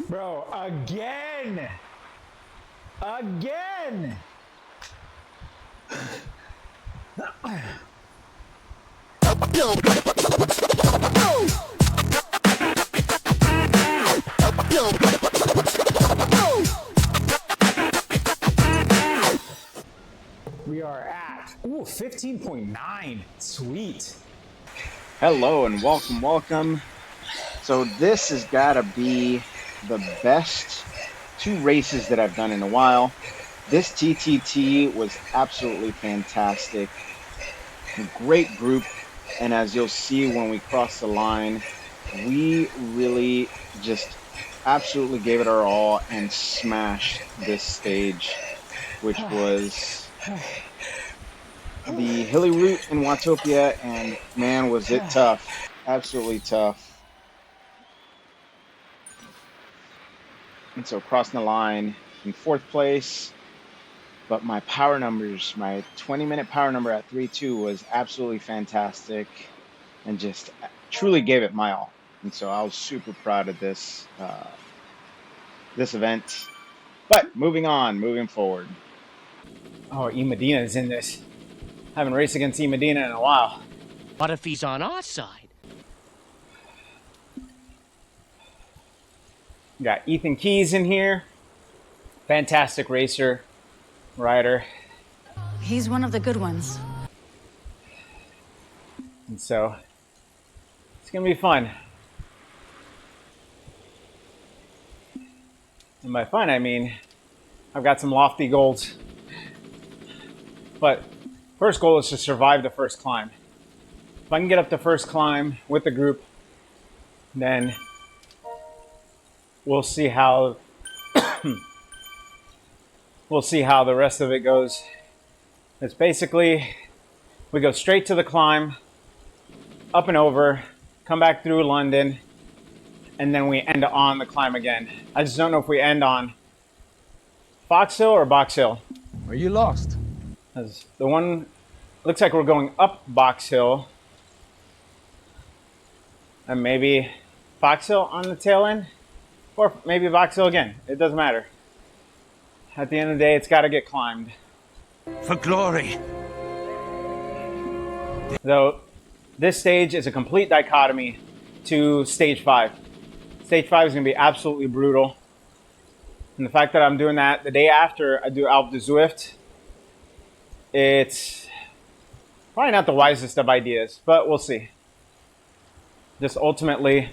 Bro, again! Again! We are at 15.9. Sweet. Hello and welcome. So this has got to be the best two races that I've done in a while. This TTT was absolutely fantastic. Great group. And as you'll see when we cross the line, we really just absolutely gave it our all and smashed this stage, which was the hilly route in Watopia. And man, was it tough. Absolutely tough. And so crossing the line in fourth place, but my power numbers, my 20-minute power number at 3:2 was absolutely fantastic and just truly gave it my all. And so I was super proud of this event. But moving forward. Oh, E. Medina is in this. Haven't raced against E. Medina in a while. What if he's on our side? Got Ethan Keys in here. Fantastic racer, rider. He's one of the good ones. And so it's going to be fun. And by fun, I mean I've got some lofty goals. But first goal is to survive the first climb. If I can get up the first climb with the group, then we'll see how the rest of it goes. It's basically we go straight to the climb, up and over, come back through London, and then we end on the climb again. I just don't know if we end on Fox Hill or Box Hill. Are you lost? As the one looks like we're going up Box Hill, and maybe Fox Hill on the tail end, or maybe Box Hill again. It doesn't matter. At the end of the day, it's got to get climbed. For glory. Though this stage is a complete dichotomy to stage 5. Stage 5 is going to be absolutely brutal. And the fact that I'm doing that the day after I do Alpe de Zwift, it's probably not the wisest of ideas, but we'll see. Just ultimately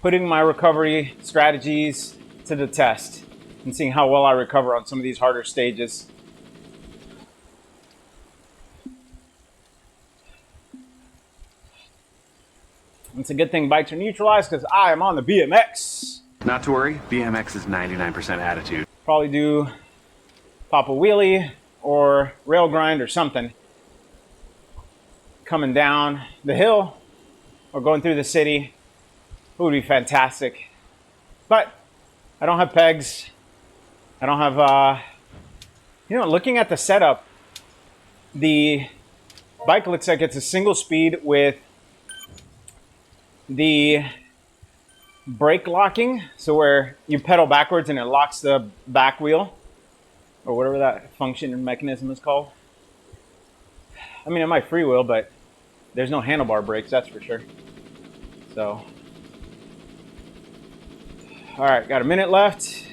putting my recovery strategies to the test and seeing how well I recover on some of these harder stages. It's a good thing bikes are neutralized because I am on the BMX. Not to worry, BMX is 99% attitude. Probably do pop a wheelie or rail grind or something coming down the hill or going through the city. It would be fantastic. But I don't have pegs. I don't have, looking at the setup, the bike looks like it's a single speed with the brake locking, so where you pedal backwards and it locks the back wheel, or whatever that function and mechanism is called. I mean, it might freewheel, but there's no handlebar brakes, that's for sure. So, all right, got a minute left.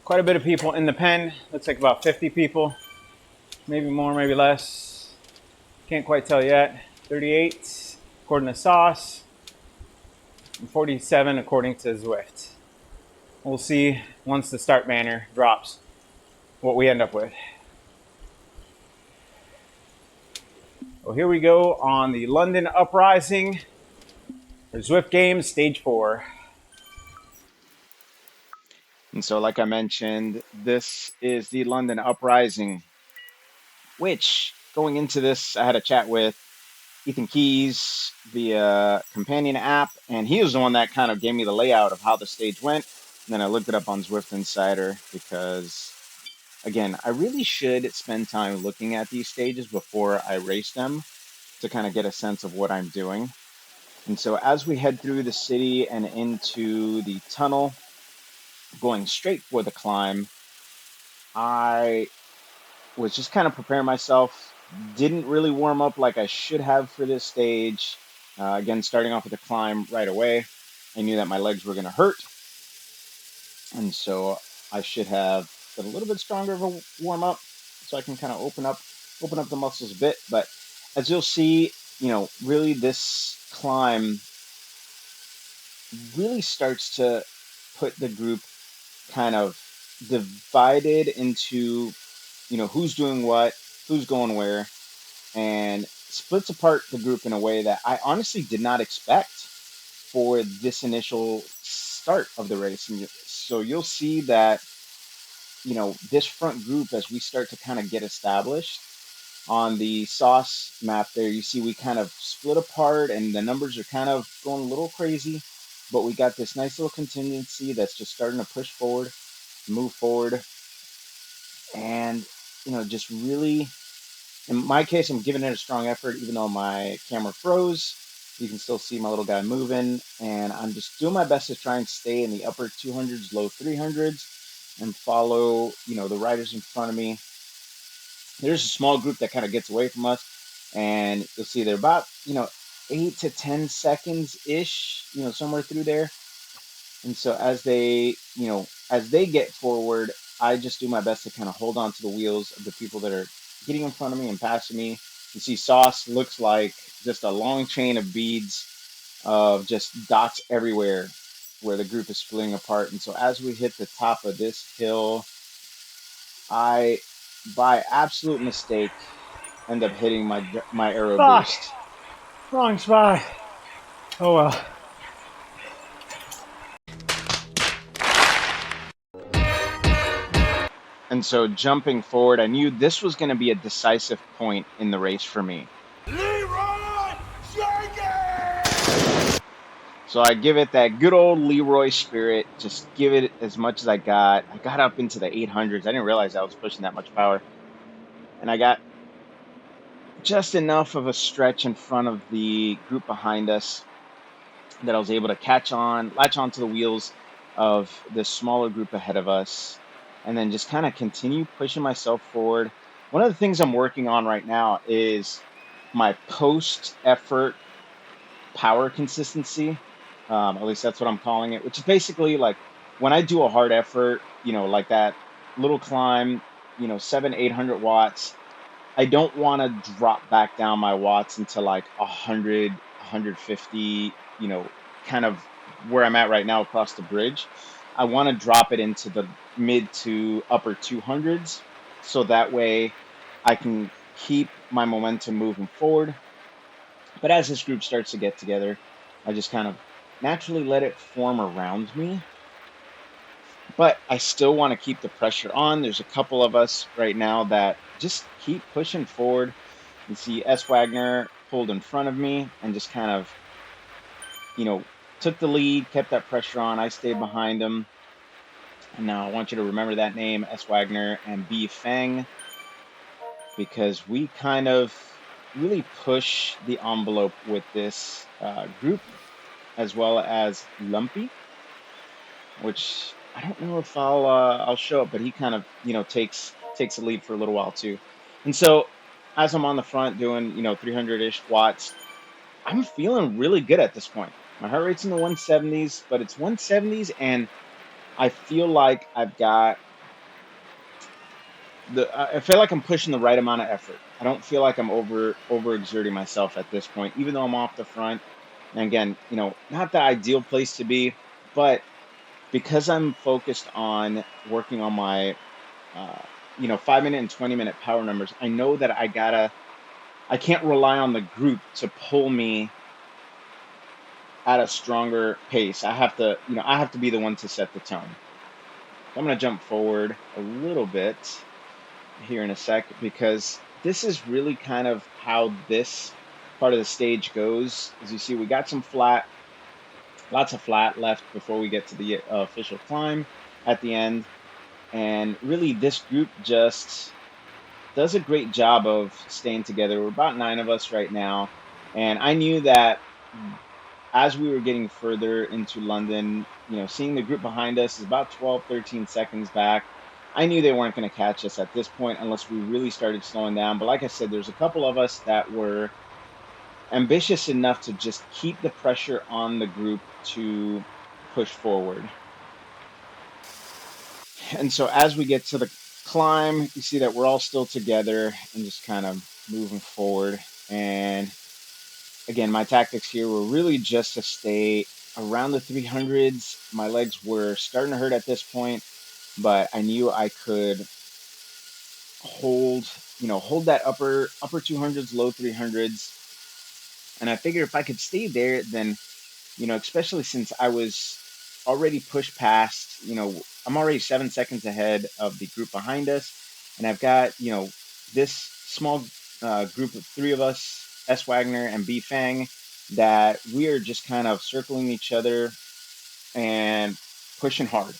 Quite a bit of people in the pen. Looks like about 50 people, maybe more, maybe less. Can't quite tell yet. 38 according to Sauce, and 47 according to Zwift. We'll see once the start banner drops what we end up with. Well, here we go on the London Uprising for Zwift Games Stage 4. And so like I mentioned, this is the London Uprising, which going into this, I had a chat with Ethan Keys via companion app, and he was the one that kind of gave me the layout of how the stage went. And then I looked it up on Zwift Insider because, again, I really should spend time looking at these stages before I race them to kind of get a sense of what I'm doing. And so as we head through the city and into the tunnel, going straight for the climb, I was just kind of preparing myself. Didn't really warm up like I should have for this stage. Again, starting off with the climb right away, I knew that my legs were going to hurt, and so I should have done a little bit stronger of a warm up, so I can kind of open up the muscles a bit. But as you'll see, really this climb really starts to put the group kind of divided into, who's doing what, who's going where, and splits apart the group in a way that I honestly did not expect for this initial start of the race. And so you'll see that, this front group, as we start to kind of get established on the sauce map there, you see we kind of split apart and the numbers are kind of going a little crazy, but we got this nice little contingency that's just starting to push forward, move forward, and, just really, in my case, I'm giving it a strong effort, even though my camera froze. You can still see my little guy moving, and I'm just doing my best to try and stay in the upper 200s, low 300s, and follow, the riders in front of me. There's a small group that kind of gets away from us, and you'll see they're about, 8 to 10 seconds ish, somewhere through there. And so as they get forward, I just do my best to kind of hold on to the wheels of the people that are getting in front of me and passing me. You see sauce looks like just a long chain of beads of just dots everywhere where the group is splitting apart. And so as we hit the top of this hill, I, by absolute mistake, end up hitting my arrow Fuck! boost. Wrong spot. Oh well. And so jumping forward, I knew this was going to be a decisive point in the race for me. So I give it that good old Leroy spirit, just give it as much as I got. I got up into the 800s. I didn't realize I was pushing that much power. And I got just enough of a stretch in front of the group behind us that I was able to latch onto the wheels of this smaller group ahead of us, and then just kind of continue pushing myself forward. One of the things I'm working on right now is my post effort power consistency. At least that's what I'm calling it, which is basically like when I do a hard effort, like that little climb, 700-800 watts. I don't want to drop back down my watts into like 100, 150, kind of where I'm at right now across the bridge. I want to drop it into the mid to upper 200s so that way I can keep my momentum moving forward. But as this group starts to get together, I just kind of naturally let it form around me. But I still want to keep the pressure on. There's a couple of us right now that just keep pushing forward. You see S. Wagner pulled in front of me and just kind of, took the lead, kept that pressure on. I stayed behind him. And now I want you to remember that name, S. Wagner and B. Feng, because we kind of really push the envelope with this group, as well as Lumpy, which I don't know if I'll show up, but he kind of takes the lead for a little while too. And so as I'm on the front doing 300-ish watts, I'm feeling really good at this point. My heart rate's in the 170s, but it's 170s, and I feel like I feel like I'm pushing the right amount of effort. I don't feel like I'm overexerting myself at this point, even though I'm off the front. And again, not the ideal place to be, but because I'm focused on working on my, 5-minute and 20-minute power numbers, I know that I can't rely on the group to pull me at a stronger pace. I have to be the one to set the tone. I'm going to jump forward a little bit here in a sec, because this is really kind of how this part of the stage goes. As you see, we got lots of flat left before we get to the official climb at the end. And really, this group just does a great job of staying together. We're about 9 of us right now. And I knew that as we were getting further into London, seeing the group behind us is about 12, 13 seconds back. I knew they weren't going to catch us at this point unless we really started slowing down. But like I said, there's a couple of us that were ambitious enough to just keep the pressure on the group to push forward. And so as we get to the climb, you see that we're all still together and just kind of moving forward. And again, my tactics here were really just to stay around the 300s. My legs were starting to hurt at this point, but I knew I could hold that upper 200s, low 300s. And I figured if I could stay there, then, especially since I was already pushed past, I'm already 7 seconds ahead of the group behind us. And I've got, this small group of three of us, S. Wagner and B. Fang, that we are just kind of circling each other and pushing hard.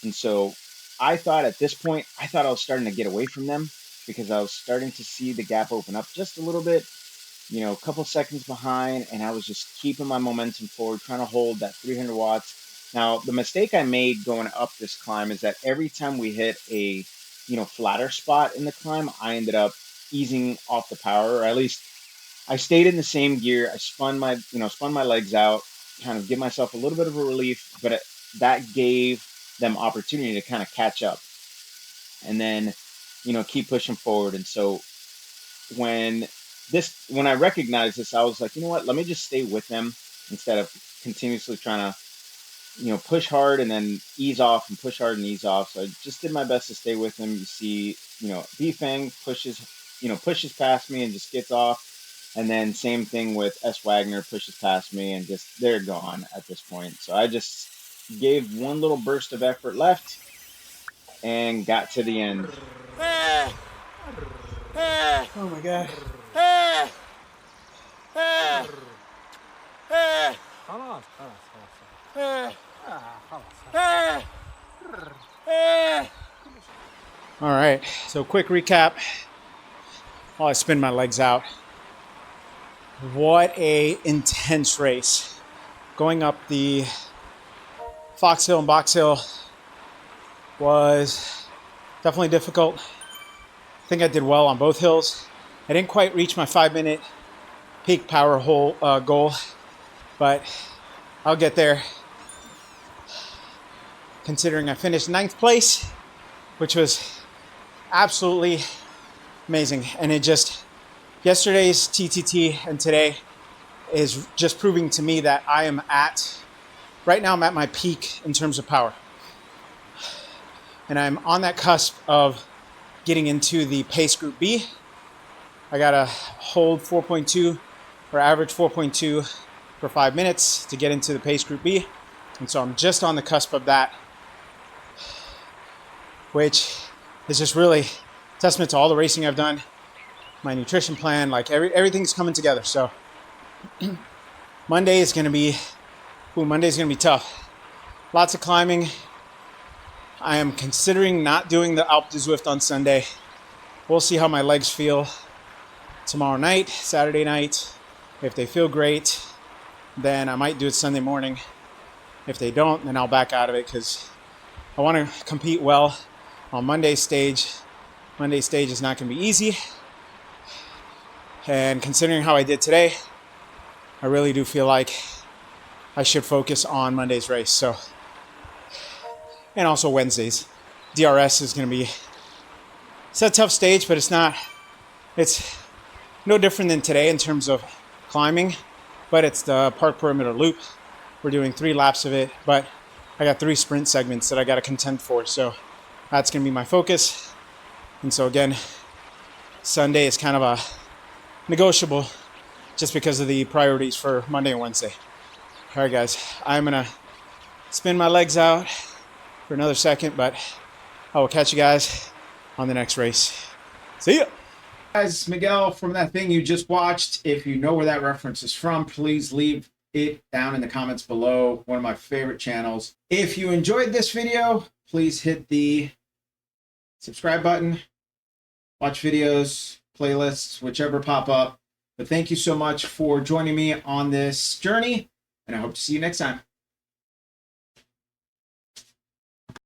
And so I thought at this point, I thought I was starting to get away from them because I was starting to see the gap open up just a little bit, a couple seconds behind, and I was just keeping my momentum forward, trying to hold that 300 watts. Now, the mistake I made going up this climb is that every time we hit a, flatter spot in the climb, I ended up easing off the power, or at least I stayed in the same gear. I spun my legs out, kind of give myself a little bit of a relief, but that gave them opportunity to kind of catch up and then, keep pushing forward. And so when I recognized this, I was like, you know what, let me just stay with them instead of continuously trying to, push hard and then ease off and push hard and ease off. So I just did my best to stay with them. You see, B-Fang pushes past me and just gets off. And then same thing with S. Wagner, pushes past me and just, they're gone at this point. So I just gave one little burst of effort left and got to the end. Oh my God. All right, so quick recap while I spin my legs out. What a intense race. Going up the Fox Hill and Box Hill was definitely difficult. I think I did well on both hills. I didn't quite reach my 5-minute peak power goal, but I'll get there. Considering I finished 9th place, which was absolutely amazing. And yesterday's TTT and today is just proving to me that right now I'm at my peak in terms of power. And I'm on that cusp of getting into the pace group B. I gotta hold 4.2 or average 4.2 for 5 minutes to get into the pace group B. And so I'm just on the cusp of that, which is just really testament to all the racing I've done, my nutrition plan, like everything's coming together. So Monday is gonna be tough. Lots of climbing. I am considering not doing the Alpe du Zwift on Sunday. We'll see how my legs feel tomorrow night, Saturday night. If they feel great, then I might do it Sunday morning. If they don't, then I'll back out of it because I want to compete well on Monday's stage. Monday's stage is not going to be easy. And considering how I did today, I really do feel like I should focus on Monday's race. So, and also Wednesdays. DRS is going to be, it's a tough stage, but it's no different than today in terms of climbing, but it's the park perimeter loop. We're doing 3 laps of it, but I got 3 sprint segments that I got to contend for. So that's going to be my focus. And so again, Sunday is kind of a negotiable just because of the priorities for Monday and Wednesday. All right, guys, I'm going to spin my legs out for another second, but I will catch you guys on the next race. See ya. Guys, Miguel from that thing you just watched. If you know where that reference is from, please leave it down in the comments below. One of my favorite channels. If you enjoyed this video, please hit the subscribe button, watch videos, playlists, whichever pop up. But thank you so much for joining me on this journey. and I hope to see you next time.